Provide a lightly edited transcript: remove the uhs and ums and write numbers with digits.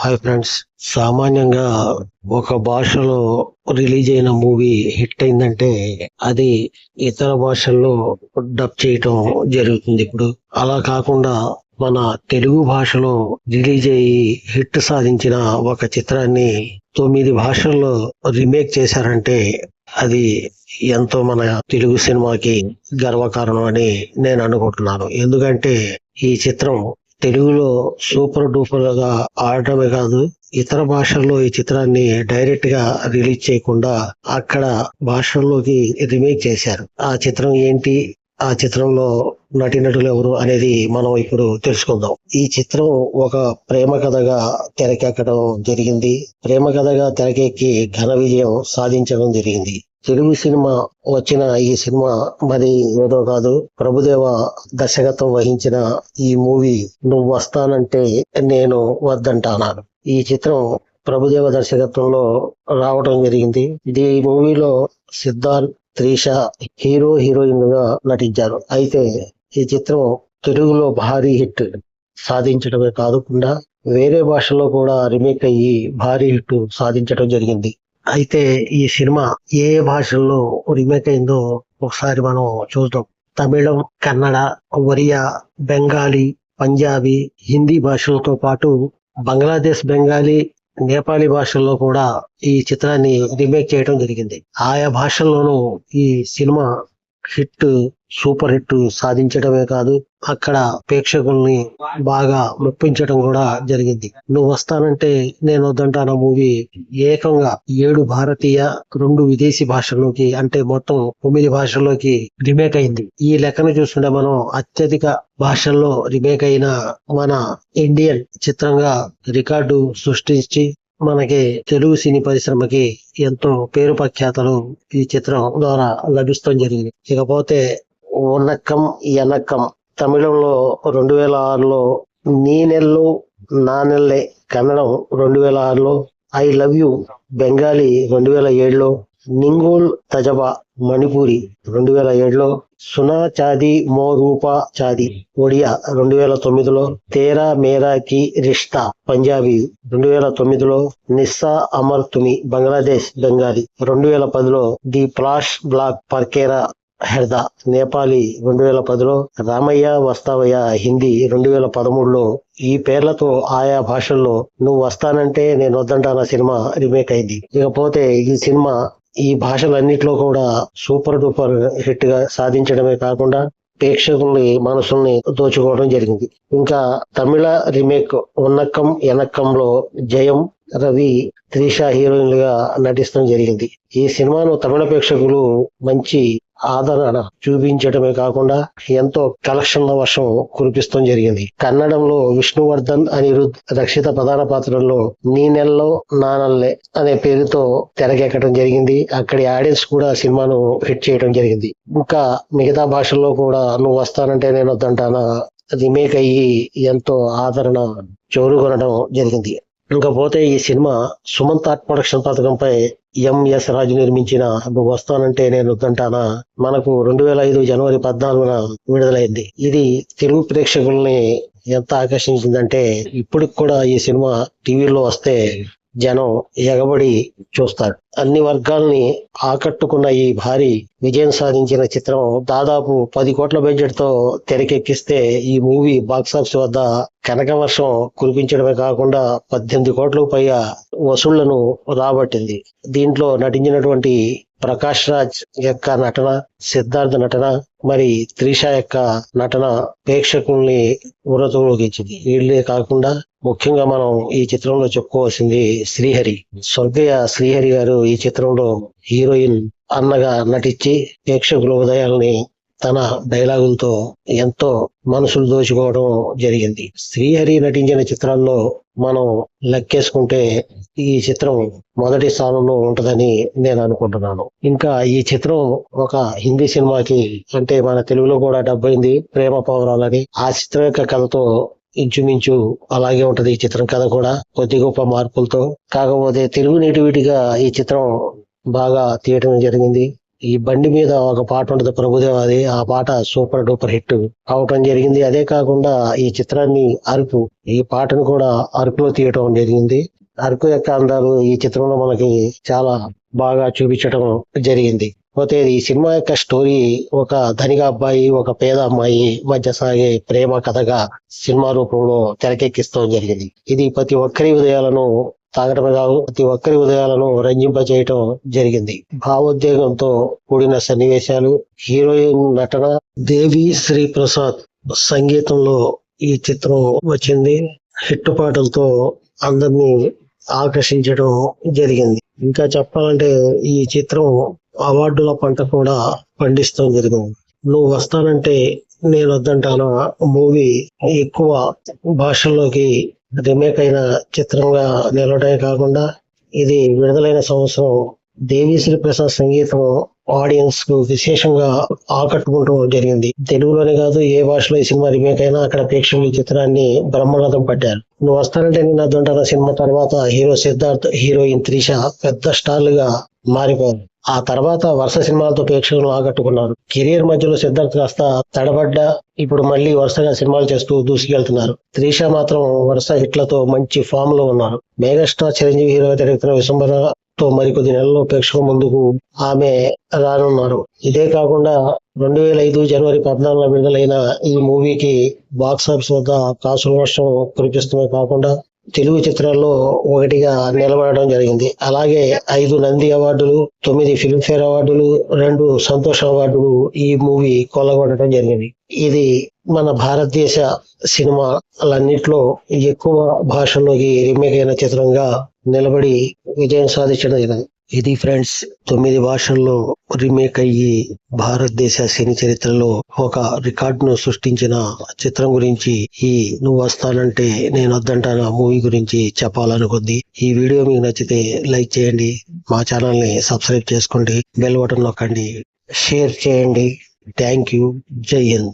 Hi friends. సామాన్యంగా ఒక భాషలో రిలీజ్ అయిన మూవీ హిట్ అయిందంటే అది ఇతర భాషల్లో డబ్ చేయటం జరుగుతుంది. ఇప్పుడు అలా కాకుండా మన తెలుగు భాషలో రిలీజ్ అయ్యి హిట్ సాధించిన ఒక చిత్రాన్ని 9 భాషల్లో రీమేక్ చేశారంటే అది ఎంతో మన తెలుగు సినిమాకి గర్వకారణం అని నేను అనుకుంటున్నాను. ఎందుకంటే ఈ చిత్రం తెలుగులో సూపర్ డూపర్ గా ఆడటమే కాదు, ఇతర భాషల్లో ఈ చిత్రాన్ని డైరెక్ట్ గా రిలీజ్ చేయకుండా అక్కడ భాషల్లోకి రీమేక్ చేశారు. ఆ చిత్రం ఏంటి, ఆ చిత్రంలో నటీనటులు ఎవరు అనేది మనం ఇప్పుడు తెలుసుకుందాం. ఈ చిత్రం ఒక ప్రేమ కథగా తెరకెక్కడం జరిగింది. ప్రేమ కథగా తెరకెక్కి ఘన విజయం సాధించడం జరిగింది. తెలుగు సినిమా వచ్చిన ఈ సినిమా మరి ఏదో కాదు, ప్రభుదేవ దర్శకత్వం వహించిన ఈ మూవీ నువ్వు వస్తానంటే నేను వద్దంటానాను. ఈ చిత్రం ప్రభుదేవ దర్శకత్వంలో రావడం జరిగింది. ఈ మూవీలో సిద్ధార్థ్, త్రిష హీరో హీరోయిన్ గా నటించారు. అయితే ఈ చిత్రం తెలుగులో భారీ హిట్ సాధించడమే కాకుండా వేరే భాషలో కూడా రీమేక్ అయ్యి భారీ హిట్ సాధించడం జరిగింది. అయితే ఈ సినిమా ఏ భాషల్లో రీమేక్ అయిందో ఒకసారి మనం చూద్దాం. తమిళం, కన్నడ, ఒరియా, బెంగాలీ, పంజాబీ, హిందీ భాషలతో పాటు బంగ్లాదేశ్, బెంగాలీ, నేపాలీ భాషల్లో కూడా ఈ చిత్రాన్ని రీమేక్ చేయడం జరిగింది. ఆయా భాషల్లోనూ ఈ సినిమా హిట్, సూపర్ హిట్ సాధించడమే కాదు, అక్కడ ప్రేక్షకుల్ని బాగా మెప్పించడం కూడా జరిగింది. నువ్వు వస్తానంటే నేను వద్దంటాన మూవీ ఏకంగా 7 భారతీయ, 2 విదేశీ భాషల్లోకి, అంటే మొత్తం 9 భాషల్లోకి రీమేక్ అయింది. ఈ లెక్కను చూస్తుంటే మనం అత్యధిక భాషల్లో రీమేక్ అయిన మన ఇండియన్ చిత్రంగా రికార్డు సృష్టించి మనకి తెలుగు సినీ పరిశ్రమకి ఎంతో పేరు ప్రఖ్యాతలు ఈ చిత్రం ద్వారా లభిస్తాం జరిగింది. ఇకపోతే ఉన్నక్కం ఎనక్కం తమిళంలో 2006లో, నీ నెల్లు నా నెల్లే కన్నడం 2006లో, ఐ లవ్ యూ బెంగాలీ 2007లో, నింగోల్ తజబా మణిపూరి 2007లో, సునా చాది మో రూపా చాది ఒడియా 2009లో, తేరా మేరా కి రిష్తా పంజాబీ 2009లో, నిస్సా అమర్ తుమి బంగ్లాదేశ్ బెంగాలీ 2010లో, the flash black Parkera Herda Nepali 2010లో, రామయ్య వస్తావయ్య హిందీ 2013లో. ఈ పేర్లతో ఆయా భాషల్లో నువ్వు వస్తానంటే నేను వద్దంటానా సినిమా రీమేక్ అయింది. ఇకపోతే ఈ సినిమా ఈ భాషలన్నిట్లో కూడా సూపర్ డూపర్ హిట్ గా సాధించడమే కాకుండా ప్రేక్షకుల్ని మనసుల్ని దోచుకోవడం జరిగింది. ఇంకా తమిళ రీమేక్ ఉన్నక్కం ఎనక్కంలో జయం, రవి, త్రిష హీరోయిన్లుగా నటించడం జరిగింది. ఈ సినిమాను తమిళ ప్రేక్షకులు మంచి ఆదరణ చూపించడమే కాకుండా ఎంతో కలెక్షన్ల వర్షం కురిపిస్తూ జరిగింది. కన్నడంలో విష్ణువర్ధన్, అనిరుద్, రక్షిత ప్రధాన పాత్రల్లో నీ నెల్లో నా నల్లే అనే పేరుతో తెరకెక్కడం జరిగింది. అక్కడి ఆడియన్స్ కూడా సినిమాను హిట్ చేయడం జరిగింది. ఇంకా మిగతా భాషల్లో కూడా నువ్వు వస్తానంటే నేను వద్దంటానా రీమేక్ అయ్యి ఎంతో ఆదరణ చోరుకొనడం జరిగింది. ఇంకపోతే ఈ సినిమా సుమంత్ ఆర్ట్ ప్రొడక్షన్ పథకంపై ఎంఎస్ రాజు నిర్మించిన నువ్వు వస్తానంటే నేను వద్దంటానా మనకు 2005 జనవరి 14న విడుదలైంది. ఇది తెలుగు ప్రేక్షకుల్ని ఎంత ఆకర్షించిందంటే ఇప్పటికి కూడా ఈ సినిమా టీవీలో వస్తే జనం ఎగబడి చూస్తారు. అన్ని వర్గాల్ని ఆకట్టుకున్న ఈ భారీ విజయం సాధించిన చిత్రం దాదాపు 10 కోట్ల బడ్జెట్ తో తెరకెక్కిస్తే ఈ మూవీ బాక్సాఫీస్ వద్ద కనక వర్షం కురిపించడమే కాకుండా 18 కోట్లకు పైగా వసూళ్లను రాబట్టింది. దీంట్లో నటించినటువంటి ప్రకాష్ రాజ్ యొక్క నటన, సిద్ధార్థ్ నటన, మరి త్రిష యొక్క నటన ప్రేక్షకుల్ని ఉరతూగించింది. వీళ్ళే కాకుండా ముఖ్యంగా మనం ఈ చిత్రంలో చెప్పుకోవాల్సింది శ్రీహరి. స్వర్గీయ శ్రీహరి గారు ఈ చిత్రంలో హీరోయిన్ అన్నగా నటించి ప్రేక్షకుల ఉదయాల్ని తన డైలాగులతో ఎంతో మనసులు దోచుకోవడం జరిగింది. శ్రీహరి నటించిన చిత్రాల్లో మనం లెక్కేసుకుంటే ఈ చిత్రం మొదటి స్థానంలో ఉంటదని నేను అనుకుంటున్నాను. ఇంకా ఈ చిత్రం ఒక హిందీ సినిమాకి, అంటే మన తెలుగులో కూడా డబ్ అయింది, ప్రేమ పౌరాలని. ఆ చిత్రం యొక్క కథతో ఇంచుమించు అలాగే ఉంటది ఈ చిత్రం కథ కూడా, కొద్ది గొప్ప మార్పులతో. కాకపోతే తెలుగు నేటివిటీగా ఈ చిత్రం బాగా తీయటం జరిగింది. ఈ బండి మీద ఒక పాట ఉంటుంది ప్రభుదేవాది, ఆ పాట సూపర్ డూపర్ హిట్ అవటం జరిగింది. అదే కాకుండా ఈ చిత్రాన్ని అరకు, ఈ పాటను కూడా అరకులో తీయటం జరిగింది. అరకు యొక్క అందాలు ఈ చిత్రంలో మనకి చాలా బాగా చూపించడం జరిగింది. పోతే ఈ సినిమా యొక్క స్టోరీ ఒక ధనిక అబ్బాయి, ఒక పేద అమ్మాయి మధ్య సాగే ప్రేమ కథగా సినిమా రూపంలో తెరకెక్కిస్తాం జరిగింది. ఇది ప్రతి ఒక్కరి ఉదయాలను తాగటమే కాదు, ప్రతి ఒక్కరి ఉదయాలను రంజింపజేయటం జరిగింది. భావోద్వేగంతో కూడిన సన్నివేశాలు, హీరోయిన్ నటన, దేవి శ్రీ ప్రసాద్ సంగీతంలో ఈ చిత్రం వచ్చింది. హిట్ పాటలతో అందరినీ ఆకర్షించడం జరిగింది. ఇంకా చెప్పాలంటే ఈ చిత్రం అవార్డుల పంట కూడా పండిస్తాం జరిగింది. నువ్వు వస్తానంటే నేను వద్దంటాను మూవీ ఎక్కువ భాషల్లోకి రీమేక్ అయిన చిత్రంగా నిలవడమే కాకుండా ఇది విడుదలైన సంవత్సరం దేవిశ్రీ ప్రసాద్ సంగీతం ఆడియన్స్ కు విశేషంగా ఆకట్టుకుంటూ జరిగింది. తెలుగులోనే కాదు, ఏ భాషలో ఈ సినిమా రీమేక్ అయినా అక్కడ ప్రేక్షకులు ఈ చిత్రాన్ని బ్రహ్మరథం పట్టారు. నువ్వు వస్తానంటే నేను అద్దంటాన సినిమా తర్వాత హీరో సిద్ధార్థ్, హీరోయిన్ త్రిష పెద్ద స్టార్లుగా మారిపోయారు. ఆ తర్వాత వరుస సినిమాలతో ప్రేక్షకులను ఆకట్టుకున్నారు. కెరీర్ మధ్యలో సిద్ధార్థ్ కాస్త తడబడ్డా ఇప్పుడు మళ్ళీ వరుసగా సినిమాలు చేస్తూ దూసుకెళ్తున్నారు. త్రిష మాత్రం వరుస హిట్లతో మంచి ఫామ్ లో ఉన్నారు. మెగాస్టార్ చిరంజీవి హీరోగా తిరుగుతున్న విశ్వంబరతో మరికొద్ది నెలల్లో ప్రేక్షకుల ముందుకు ఆమె రానున్నారు. ఇదే కాకుండా 2005 జనవరి 14 విడుదలైన ఈ మూవీకి బాక్సాఫీస్ వద్ద కాసుల వర్షం కురిపిస్తమే కాకుండా తెలుగు చిత్రాల్లో ఒకటిగా నిలబడడం జరిగింది. అలాగే 5 నంది అవార్డులు, 9 ఫిల్మ్ఫేర్ అవార్డులు, 2 సంతోష్ అవార్డులు ఈ మూవీ కొల్లగొట్టడం జరిగింది. ఇది మన భారతదేశ సినిమాలన్నిట్లో ఎక్కువ భాషల్లోకి రీమేక్ అయిన చిత్రంగా నిలబడి విజయం సాధించడం జరిగింది. ఇది ఫ్రెండ్స్ 9 భాషల్లో రీమేక్ అయ్యి భారతదేశ సినీ చరిత్రలో ఒక రికార్డును సృష్టించిన చిత్రం గురించి ఈ నువ్వు వస్తానంటే నేను వద్దంటాను మూవీ గురించి చెప్పాలనుకుంది. ఈ వీడియో మీకు నచ్చితే లైక్ చేయండి, మా ఛానల్ ని సబ్స్క్రైబ్ చేసుకోండి, బెల్ బటన్ నొక్కండి, షేర్ చేయండి. Thank you. జై హింద్.